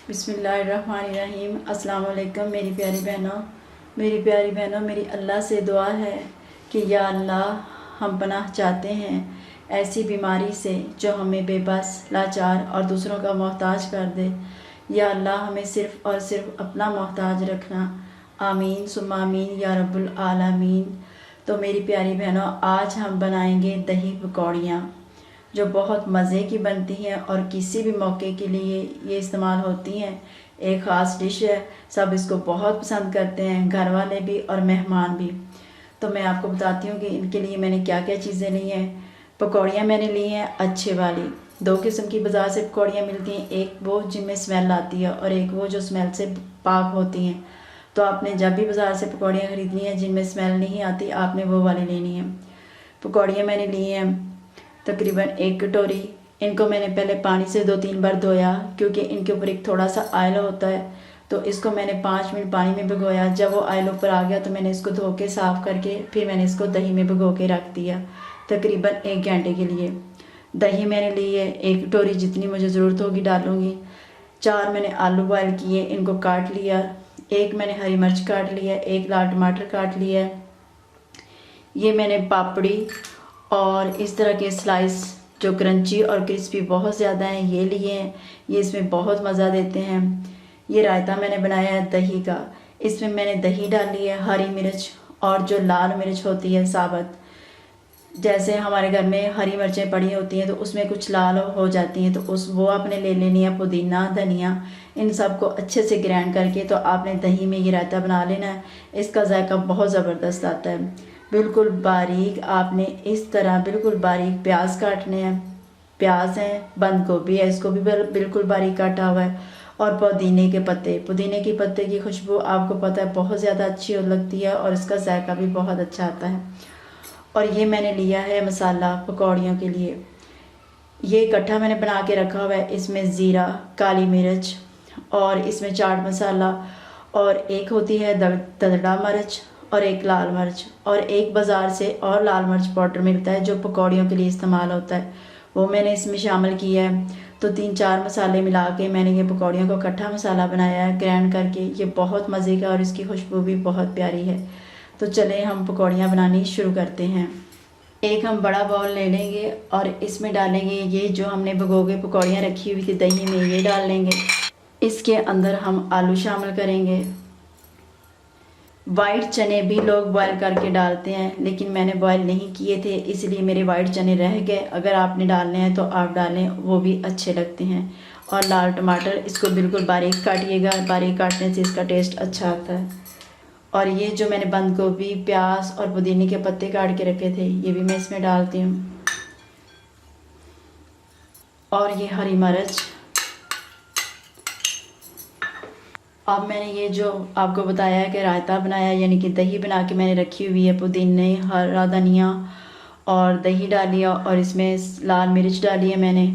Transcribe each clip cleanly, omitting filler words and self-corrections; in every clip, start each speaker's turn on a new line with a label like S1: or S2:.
S1: बिस्मिल्लाहिर्रहमानिर्रहीम। अस्सलाम वालेकुम मेरी प्यारी बहनों, मेरी अल्लाह से दुआ है कि या अल्लाह हम पनाह चाहते हैं ऐसी बीमारी से जो हमें बेबस, लाचार और दूसरों का मोहताज कर दे। या अल्लाह हमें सिर्फ़ और सिर्फ अपना मोहताज रखना। आमीन सुम्मा आमीन या रब्बुल आलमीन। तो मेरी प्यारी बहनों, आज हम बनाएंगे दही पकौड़ियाँ जो बहुत मज़े की बनती हैं और किसी भी मौके के लिए ये इस्तेमाल होती हैं। एक ख़ास डिश है, सब इसको बहुत पसंद करते हैं, घर वाले भी और मेहमान भी। तो मैं आपको बताती हूँ कि इनके लिए मैंने क्या क्या चीज़ें ली हैं। पकौड़ियाँ मैंने ली हैं अच्छे वाली। दो किस्म की बाज़ार से पकौड़ियाँ मिलती हैं, एक वो जिनमें स्मेल आती है और एक वो जो स्मेल से पाक होती हैं। तो आपने जब भी बाज़ार से पकौड़ियाँ ख़रीदनी हैं जिनमें स्मेल नहीं आती, आपने वो वाली लेनी है। पकौड़ियाँ मैंने ली हैं तकरीबन 1 कटोरी। इनको मैंने पहले पानी से 2-3 बार धोया क्योंकि इनके ऊपर एक थोड़ा सा ऑयल होता है। तो इसको मैंने 5 मिनट पानी में भिगोया। जब वो ऑयल ऊपर आ गया तो मैंने इसको धो के साफ़ करके फिर मैंने इसको दही में भिगो के रख दिया तकरीबन 1 घंटे के लिए। दही मैंने ली है 1 कटोरी, जितनी मुझे ज़रूरत होगी डालूँगी। 4 मैंने आलू बॉयल किए, इनको काट लिया। 1 मैंने हरी मिर्च काट लिया, 1 लाल टमाटर काट लिया। ये मैंने पापड़ी और इस तरह के स्लाइस जो क्रंची और क्रिस्पी बहुत ज़्यादा हैं ये लिए हैं, ये इसमें बहुत मज़ा देते हैं। ये रायता मैंने बनाया है दही का। इसमें मैंने दही डाली है, हरी मिर्च और जो लाल मिर्च होती है साबुत। जैसे हमारे घर में हरी मिर्चें पड़ी होती हैं तो उसमें कुछ लाल हो जाती हैं, तो वो आपने ले लेनी है। पुदीना, धनिया, इन सब को अच्छे से ग्राइंड करके तो आपने दही में ये रायता बना लेना है। इसका जायका बहुत ज़बरदस्त आता है। बिल्कुल बारीक आपने इस तरह बिल्कुल बारीक प्याज काटने हैं। प्याज है, बंद गोभी है, इसको भी बिल्कुल बारीक काटा हुआ है। और पुदीने के पत्ते की खुशबू आपको पता है बहुत ज़्यादा अच्छी लगती है और इसका जायका भी बहुत अच्छा आता है। और ये मैंने लिया है मसाला पकौड़ियों के लिए। ये इकट्ठा मैंने बना के रखा हुआ है। इसमें ज़ीरा, काली मिर्च और इसमें चाट मसाला और एक होती है दड़ड़ा मिर्च और एक लाल मिर्च और एक बाज़ार से और लाल मिर्च पाउडर मिलता है जो पकौड़ियों के लिए इस्तेमाल होता है, वो मैंने इसमें शामिल किया है। तो 3-4 मसाले मिला के मैंने ये पकौड़ियों को इकट्ठा मसाला बनाया है ग्राइंड करके। ये बहुत मज़े का और इसकी खुशबू भी बहुत प्यारी है। तो चलें हम पकौड़ियाँ बनानी शुरू करते हैं। एक हम बड़ा बाउल ले लेंगे और इसमें डालेंगे ये जो हमने भिगो के पकौड़ियाँ रखी हुई थी दही में, ये डाल लेंगे। इसके अंदर हम आलू शामिल करेंगे। वाइट चने भी लोग बॉयल करके डालते हैं, लेकिन मैंने बॉयल नहीं किए थे इसलिए मेरे वाइट चने रह गए। अगर आपने डालने हैं तो आप डालें, वो भी अच्छे लगते हैं। और लाल टमाटर, इसको बिल्कुल बारीक काटिएगा, बारीक काटने से इसका टेस्ट अच्छा आता है। और ये जो मैंने बंद गोभी, प्याज और पुदीने के पत्ते काट के रखे थे ये भी मैं इसमें डालती हूँ। और ये हरी मिर्च। अब मैंने ये जो आपको बताया है कि रायता बनाया यानी कि दही बना के मैंने रखी हुई है, पुदीने, हरा धनिया और दही डाली है और इसमें लाल मिर्च डाली है मैंने।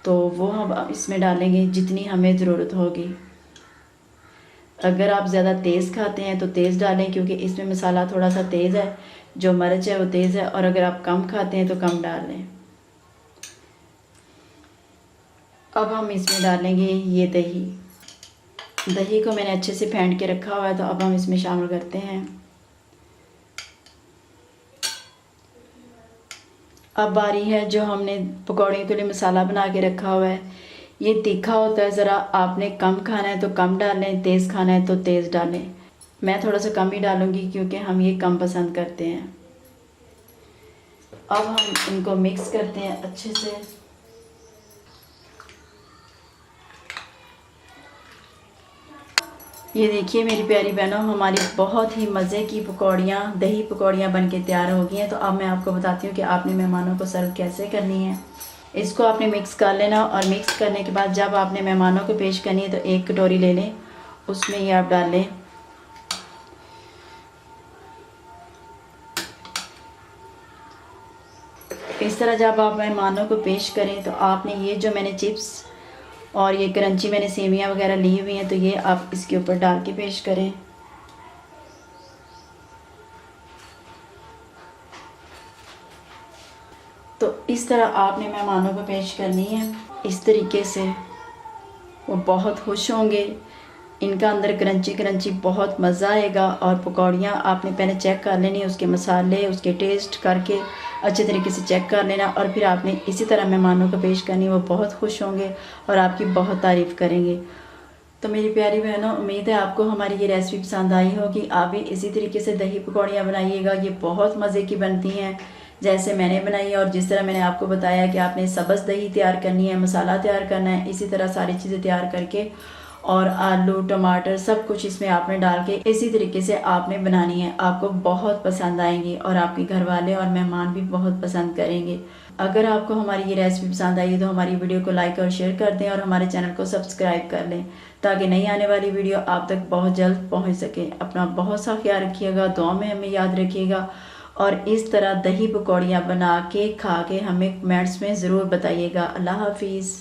S1: तो वो हम इसमें डालेंगे जितनी हमें ज़रूरत होगी। अगर आप ज़्यादा तेज़ खाते हैं तो तेज़ डालें क्योंकि इसमें मसाला थोड़ा सा तेज़ है, जो मिर्च है वो तेज़ है। और अगर आप कम खाते हैं तो कम डालें। अब हम इसमें डालेंगे ये दही को मैंने अच्छे से फेंट के रखा हुआ है, तो अब हम इसमें शामिल करते हैं। अब बारी है जो हमने पकौड़ियों के लिए मसाला बना के रखा हुआ है। ये तीखा होता है ज़रा, आपने कम खाना है तो कम डालें, तेज़ खाना है तो तेज़ डालें। मैं थोड़ा सा कम ही डालूँगी क्योंकि हम ये कम पसंद करते हैं। अब हम इनको मिक्स करते हैं अच्छे से। ये देखिए मेरी प्यारी बहनों, हमारी बहुत ही मज़े की पकौड़ियाँ, दही पकौड़ियाँ बनके तैयार हो गई हैं। तो अब मैं आपको बताती हूँ कि आपने मेहमानों को सर्व कैसे करनी है। इसको आपने मिक्स कर लेना और मिक्स करने के बाद जब आपने मेहमानों को पेश करनी है तो 1 कटोरी ले लें, उसमें ये आप डाल लें। इस तरह जब आप मेहमानों को पेश करें तो आपने ये जो मैंने चिप्स और ये क्रंची मैंने सेवियां वगैरह ली हुई हैं तो ये आप इसके ऊपर डाल के पेश करें। तो इस तरह आपने मेहमानों को पेश करनी है, इस तरीके से। वो बहुत खुश होंगे। इनका अंदर क्रंची क्रंची बहुत मज़ा आएगा। और पकौड़ियाँ आपने पहले चेक कर लेनी, उसके मसाले, उसके टेस्ट करके अच्छे तरीके से चेक कर लेना, और फिर आपने इसी तरह मेहमानों को पेश करनी। वो बहुत खुश होंगे और आपकी बहुत तारीफ़ करेंगे। तो मेरी प्यारी बहनों, उम्मीद है आपको हमारी ये रेसिपी पसंद आई होगी। आप भी इसी तरीके से दही पकौड़ियाँ बनाइएगा। ये बहुत मज़े की बनती हैं जैसे मैंने बनाई है, और जिस तरह मैंने आपको बताया कि आपने सब्ज़ दही तैयार करनी है, मसाला तैयार करना है, इसी तरह सारी चीज़ें तैयार करके और आलू टमाटर सब कुछ इसमें आपने डाल के इसी तरीके से आपने बनानी है। आपको बहुत पसंद आएंगी और आपके घर वाले और मेहमान भी बहुत पसंद करेंगे। अगर आपको हमारी ये रेसिपी पसंद आई है तो हमारी वीडियो को लाइक और शेयर कर दें और हमारे चैनल को सब्सक्राइब कर लें, ताकि नई आने वाली वीडियो आप तक बहुत जल्द पहुंच सके। अपना बहुत सा ख्याल रखिएगा, दुआ में हमें याद रखिएगा, और इस तरह दही पकौड़ियाँ बना के खा के हमें कमेंट्स में ज़रूर बताइएगा। अल्लाह हाफिज़।